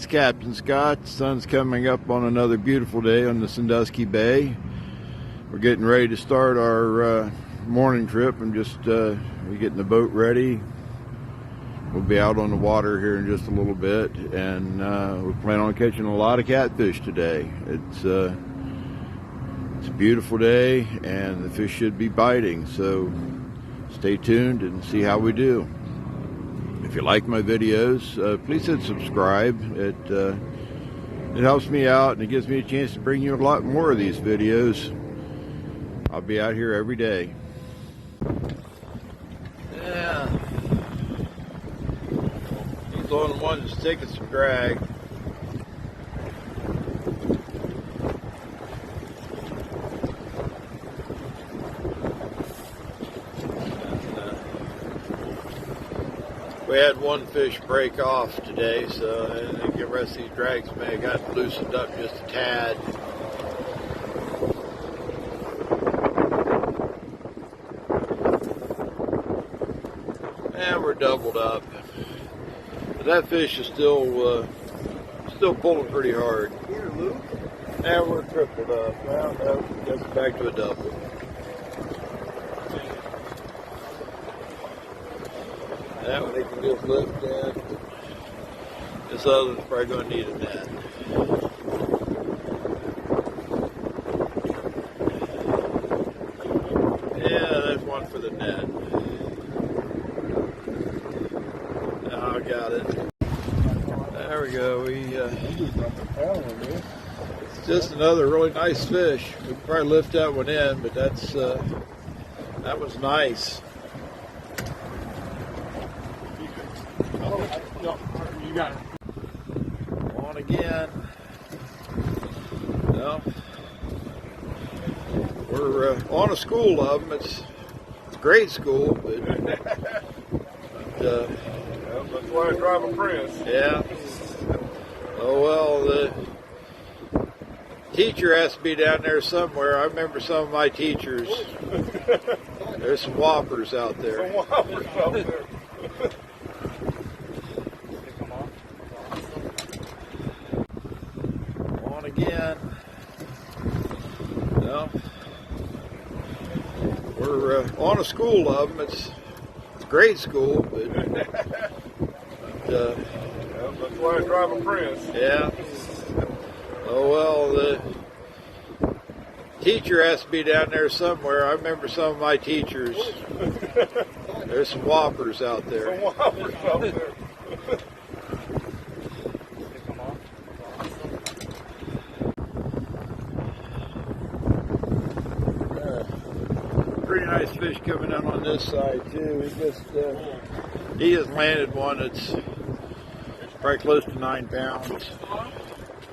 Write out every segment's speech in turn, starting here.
Captain Scott. The sun's coming up on another beautiful day on the Sandusky Bay. We're getting ready to start our morning trip. We're getting the boat ready. We'll be out on the water here in just a little bit, and we plan on catching a lot of catfish today. It's a beautiful day, and the fish should be biting, so stay tuned and see how we do. If you like my videos, please hit subscribe. It helps me out, and it gives me a chance to bring you a lot more of these videos. I'll be out here every day. Yeah, he's the only one that's taking some drag. We had one fish break off today, so I think the rest of these drags may have gotten loosened up just a tad. And we're doubled up. But that fish is still pulling pretty hard. And we're tripled up. Well, that's back to a double. That one they can just lift in. This other one's probably going to need a net. Yeah, that's one for the net. Oh, I got it. There we go. It's just another really nice fish. We can probably lift that one in, but that was nice. You got it. On again. Well, we're on a school of them. It's grade school, but that's why I drive a Prince. Yeah. Oh well, the teacher has to be down there somewhere. I remember some of my teachers. There's some whoppers out there. Some whoppers out there. Again. Well, we're on a school of them. It's grade school, but that's why I drive a Prince. Yeah. Oh well, the teacher has to be down there somewhere. I remember some of my teachers. There's some whoppers out there. Some whoppers out there. Pretty nice fish coming in on this side too. He just landed one that's probably close to 9 pounds.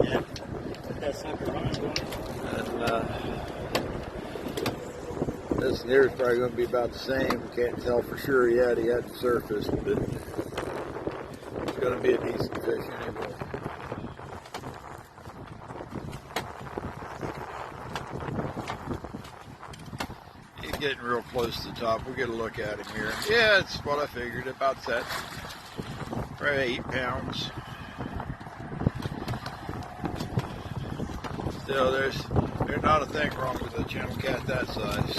Yeah. And this here is probably going to be about the same. Can't tell for sure yet. He hadn't surfaced, but it's going to be a decent fish anyway. Getting real close to the top. We'll get a look at him here. Yeah, it's what I figured, about that. Probably 8 pounds. Still, there's not a thing wrong with a channel cat that size.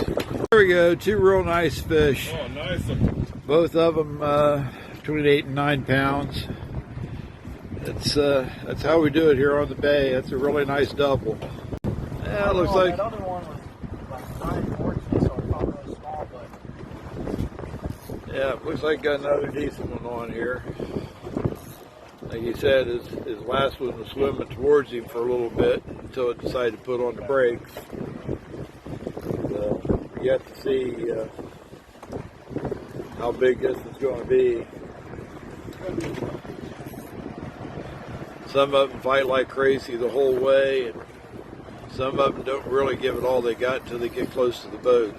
There we go, 2 real nice fish. Oh, nice. Both of them between 8 and 9 pounds. That's how we do it here on the bay. That's a really nice double. Yeah, it looks like. That other one was like 9-14, so I thought it was small, but Yeah, looks like got another decent one on here. Like he said, his last one was swimming towards him for a little bit until it decided to put on the brakes. So we got to see how big this is going to be. Some of them fight like crazy the whole way, and some of them don't really give it all they got until they get close to the boat.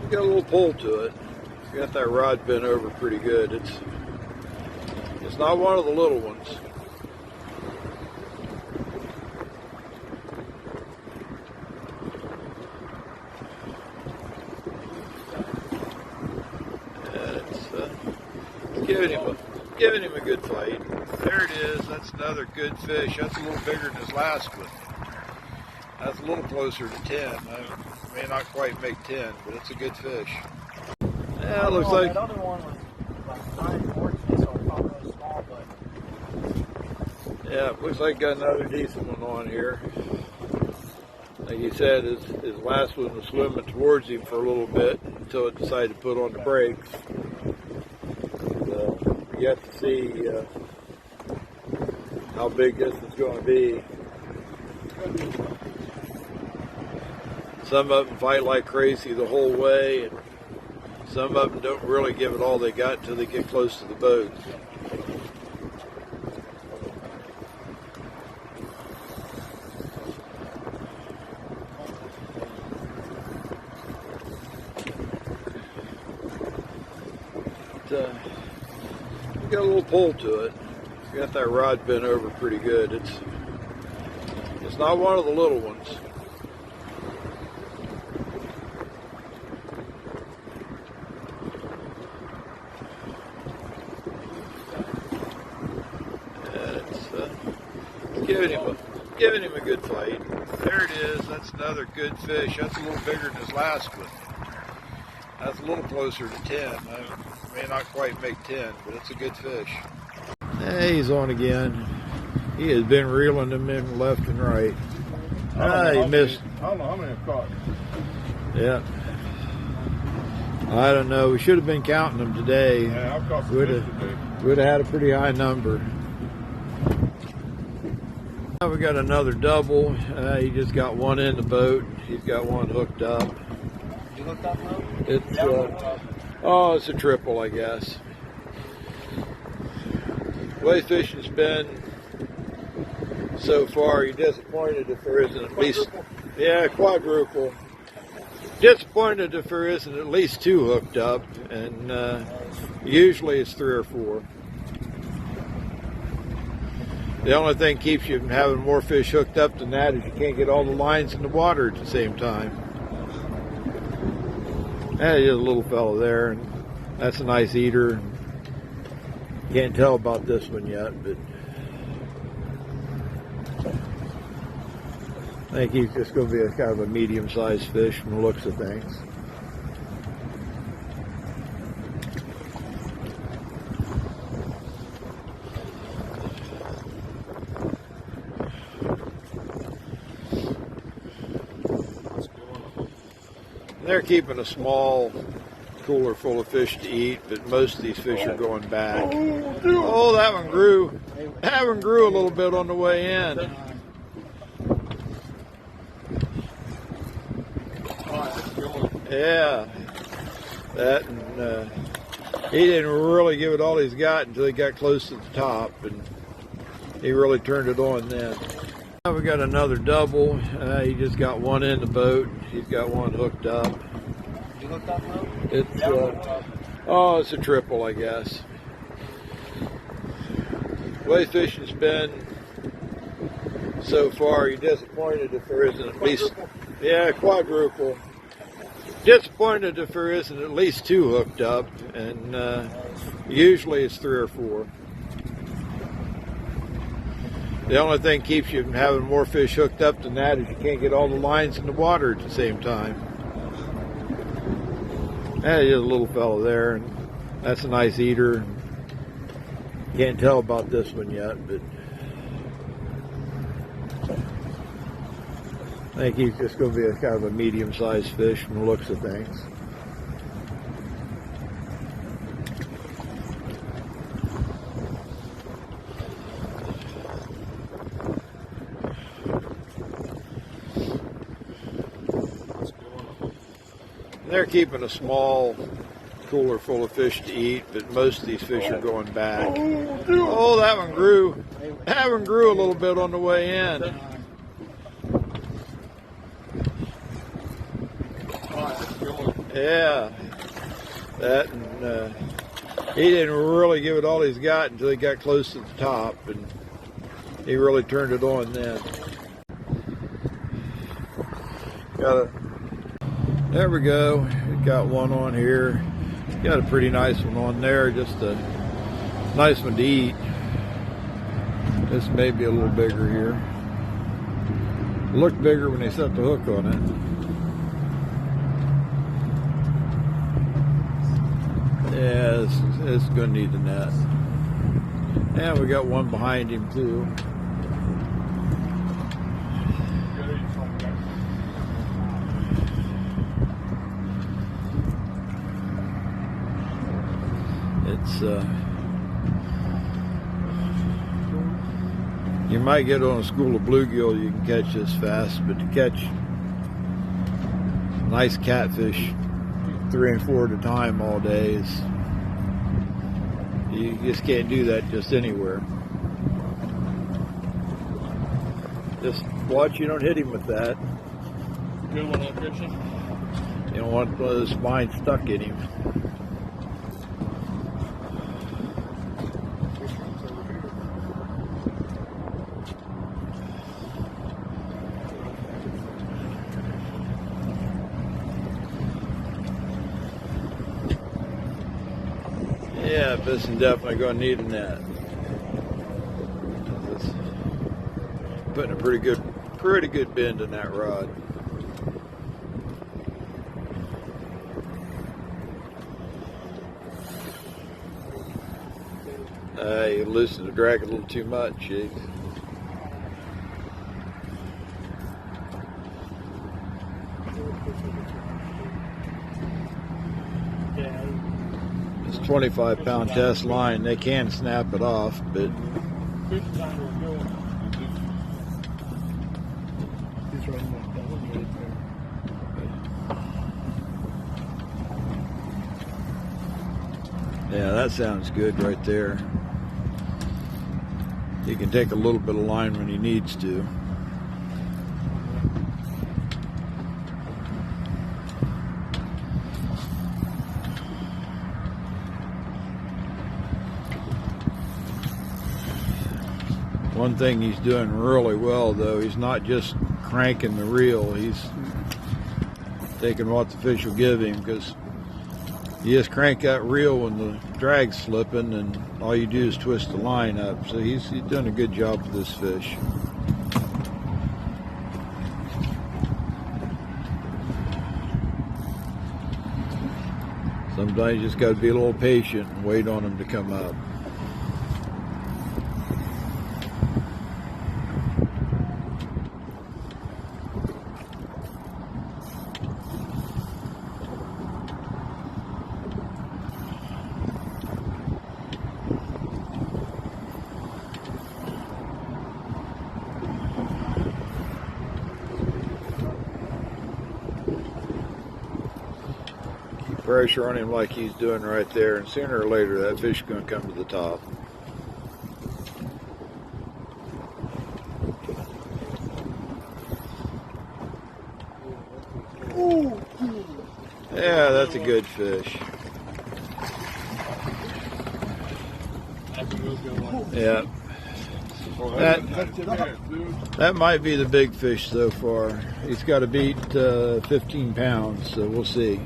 Got a little pull to it. Got that rod bent over pretty good. It's not one of the little ones. Giving him a good fight. There it is. That's another good fish. That's a little bigger than his last one. That's a little closer to 10. I may not quite make 10, but it's a good fish. Yeah, it looks like. That other one was like 9-14, so I thought it was small, but. Yeah, it looks like got another decent one on here. Like he said, his last one was swimming towards him for a little bit until it decided to put on the brakes. So, yet to see how big this is going to be. Some of them fight like crazy the whole way, and some of them don't really give it all they got until they get close to the boat. Got a little pull to it. Got that rod bent over pretty good. It's not one of the little ones. Giving him a good fight. There it is. That's another good fish. That's a little bigger than his last one. That's a little closer to 10. I may not quite make 10, but it's a good fish. Hey, he's on again. He has been reeling them in left and right. He missed. I don't know how many I've caught. Yeah. I don't know. We should have been counting them today. Yeah, I've caught some Would fish have today. had a pretty high number. Now we got another double. He just got one in the boat. He's got one hooked up. You looked up, though? It's a triple, I guess. The way fishing's been so far, you're disappointed if there isn't at least, quadruple. Disappointed if there isn't at least 2 hooked up, and usually it's 3 or 4. The only thing keeps you from having more fish hooked up than that is you can't get all the lines in the water at the same time. There's a little fellow there, and that's a nice eater. Can't tell about this one yet, but I think he's just going to be a kind of a medium-sized fish from the looks of things. They're keeping a small cooler full of fish to eat, but most of these fish are going back. Oh, that one grew. That one grew a little bit on the way in. Yeah, that, and he didn't really give it all he's got until he got close to the top, and he really turned it on then. Now we got another double. He just got one in the boat. He's got one hooked up. You looked up, though? It's a triple, I guess. The way fishing's been so far, you're disappointed if there isn't at least, quadruple. Disappointed if there isn't at least 2 hooked up, and usually it's 3 or 4. The only thing keeps you from having more fish hooked up than that is you can't get all the lines in the water at the same time. There's a little fellow there, and that's a nice eater. Can't tell about this one yet, but I think he's just going to be a kind of a medium-sized fish from the looks of things. They're keeping a small cooler full of fish to eat, but most of these fish are going back. Oh, that one grew. That one grew a little bit on the way in. Yeah, that, and he didn't really give it all he's got until he got close to the top, and he really turned it on then. There we go. Got one on here. Got a pretty nice one on there. Just a Nice one to eat. This may be a little bigger here. Looked bigger when they set the hook on it. Yeah, it's going to need a net. And we got one behind him too. It's you might get on a school of bluegill you can catch this fast, but to catch nice catfish 3 and 4 at a time all day is, you just can't do that just anywhere. Just watch you don't hit him with that. Good one, electrician. You don't want the spine stuck in him. Yeah, this is definitely going to need a net. It's putting a pretty good bend in that rod. You loosen the drag a little too much, Jake. It's 25-pound test line. They can snap it off, but yeah, that sounds good right there. He can take a little bit of line when he needs to. One thing he's doing really well, though, he's not just cranking the reel, he's taking what the fish will give him, because you just crank that reel when the drag's slipping and all you do is twist the line up. So he's done a good job with this fish. Sometimes you just got to be a little patient and wait on him to come up. Pressure on him like he's doing right there, and sooner or later that fish is going to come to the top. Ooh. Yeah, that's a good fish. Yeah. That might be the big fish so far. He's got to beat 15 pounds, so we'll see.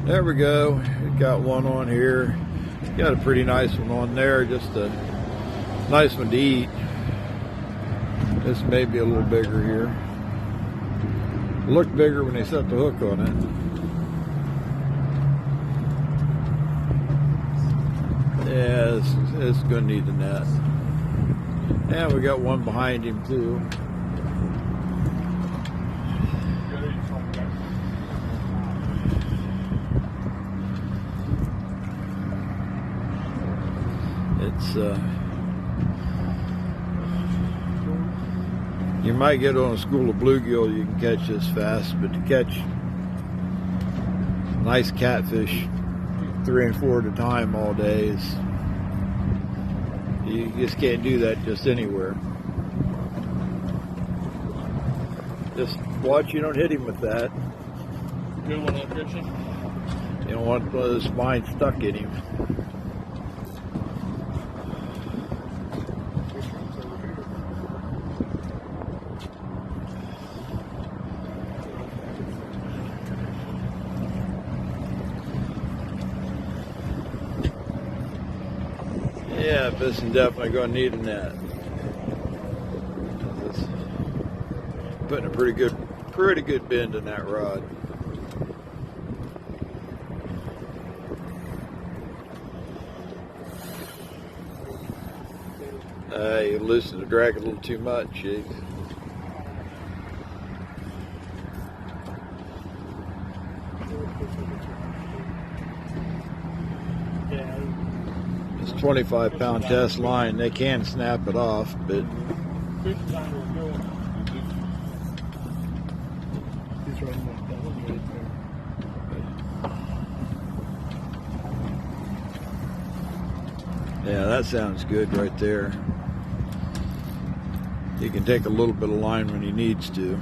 There we go. Got one on here. Got a pretty nice one on there. Just a nice one to eat. This may be a little bigger here. Looked bigger when they set the hook on it. Yeah, it's going to need a net. And we got one behind him too. It's you might get on a school of bluegill you can catch this fast, but to catch nice catfish 3 and 4 at a time all day is, you just can't do that just anywhere. Just watch you don't hit him with that. Good one, electrician. You don't want the spine stuck in him. Yep, this is definitely going to need a net. It's putting a pretty good bend in that rod. You loosen the drag a little too much, Jake. It's 25-pound test line. They can snap it off, but yeah, that sounds good right there. He can take a little bit of line when he needs to.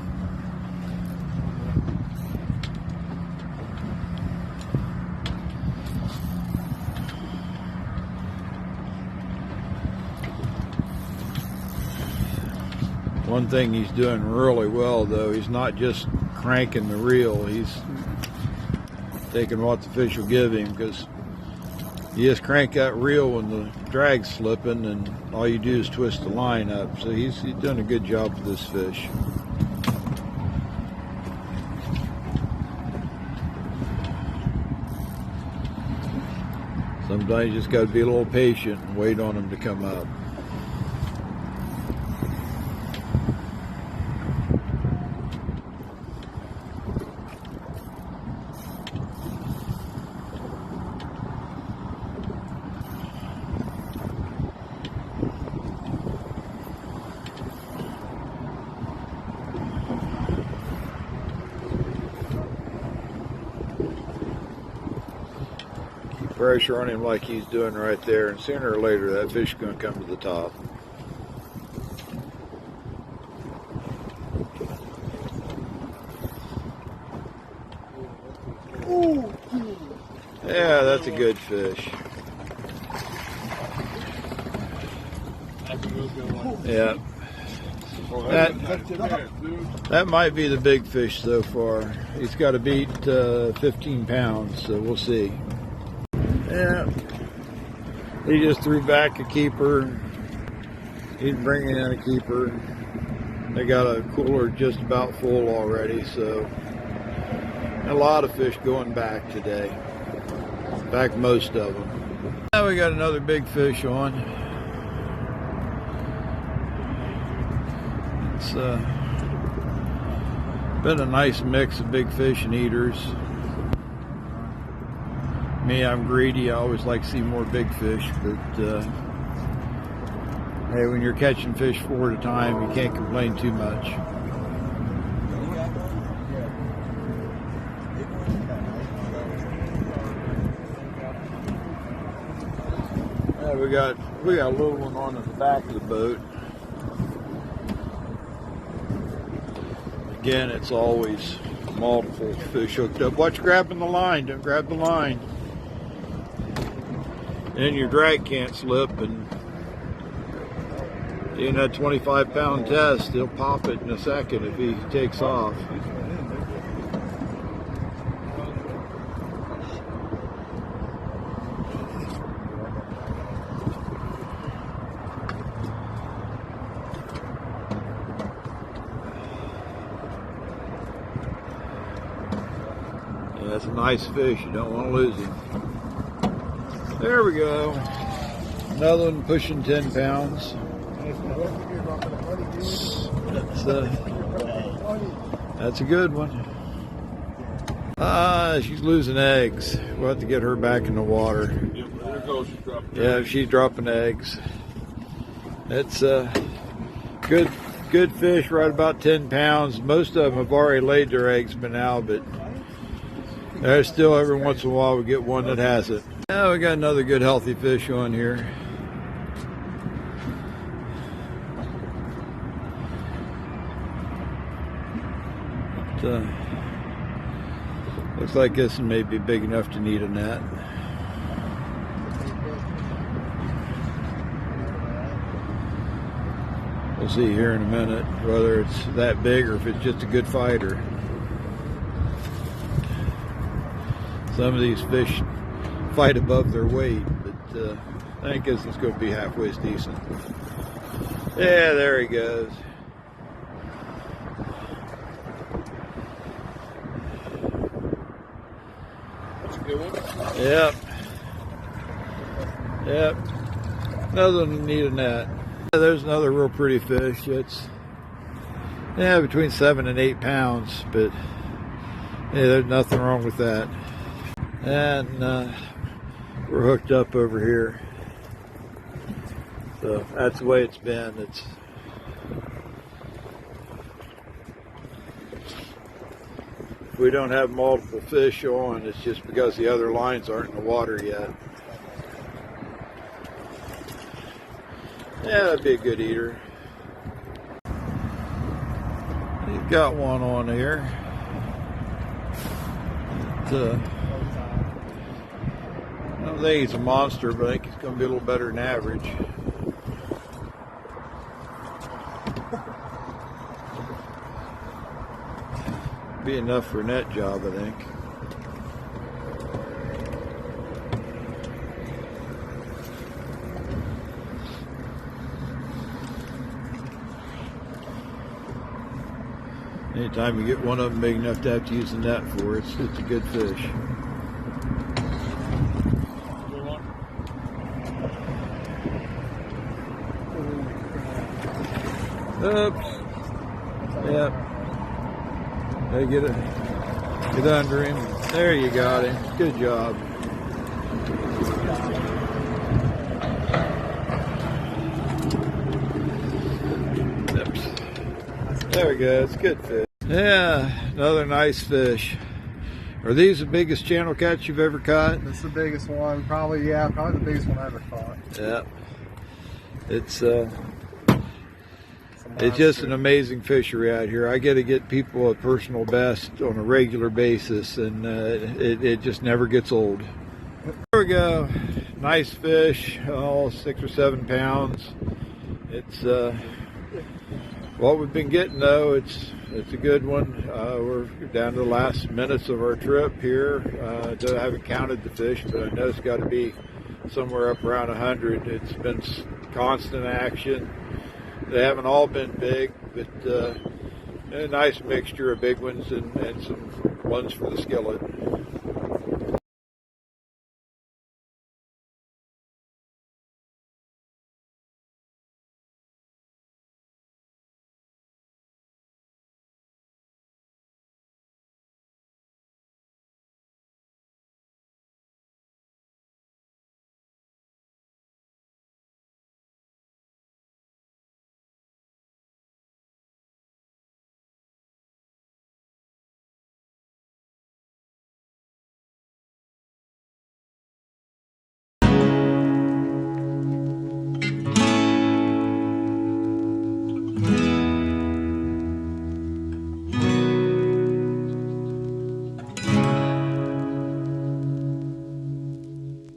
One thing he's doing really well, though, he's not just cranking the reel, he's taking what the fish will give him, because you just crank that reel when the drag's slipping, and all you do is twist the line up. So he's done a good job with this fish. Sometimes you just got to be a little patient and wait on them to come up. Pressure on him like he's doing right there, and sooner or later that fish is going to come to the top. Ooh. Yeah, that's a good fish. Yeah. That might be the big fish so far. He's got to beat 15 pounds, so we'll see. Yeah, he just threw back a keeper. He's bringing in a keeper. They got a cooler just about full already, so a lot of fish going back today. In fact, most of them. Now we got another big fish on. It's been a nice mix of big fish and eaters. Me, I'm greedy. I always like to see more big fish, but hey, when you're catching fish 4 at a time, you can't complain too much. Yeah, we got a little one on the back of the boat. Again, it's always multiple fish hooked up. Watch grabbing the line. Don't grab the line. And your drag can't slip, and in that 25-pound test, he'll pop it in a second if he takes off. Yeah, that's a nice fish. You don't want to lose him. There we go. Another one pushing 10 pounds. That's a good one. She's losing eggs. We'll have to get her back in the water. There goes, she's dropping Yeah, she's dropping eggs. It's a good fish, right about 10 pounds. Most of them have already laid their eggs by now, but there's still every once in a while we get one that hasn't. Now we got another good healthy fish on here. But, looks like this one may be big enough to need a net. We'll see here in a minute whether it's that big or if it's just a good fighter. Some of these fish fight above their weight, but I think this is going to be halfway decent. Yeah, there he goes. That's a good one. Yep. Yep. Another one need a net. Yeah, there's another real pretty fish. It's between 7 and 8 pounds, but yeah, there's nothing wrong with that. And we're hooked up over here. So that's the way it's been. If we don't have multiple fish on, it's just because the other lines aren't in the water yet. Yeah, that'd be a good eater. He's got one on here. I don't think he's a monster, but I think he's going to be a little better than average. Be enough for a net job, I think. Anytime you get one of them big enough to have to use the net for, it's a good fish. Good one. Oops. Yep. Hey, get under him. There you got him. Good job. Oops. There we go. It's a good fish. Yeah, another nice fish. Are these the biggest channel catch you've ever caught? This is the biggest one. Probably the biggest one I ever caught. Yeah. It's just an amazing fishery out here. I get to get people a personal best on a regular basis, and it just never gets old. There we go. Nice fish, 6 or 7 pounds. It's what we've been getting though. It's a good one. We're down to the last minutes of our trip here. I haven't counted the fish, but I know it's got to be somewhere up around 100. It's been constant action. They haven't all been big, but a nice mixture of big ones and some ones for the skillet.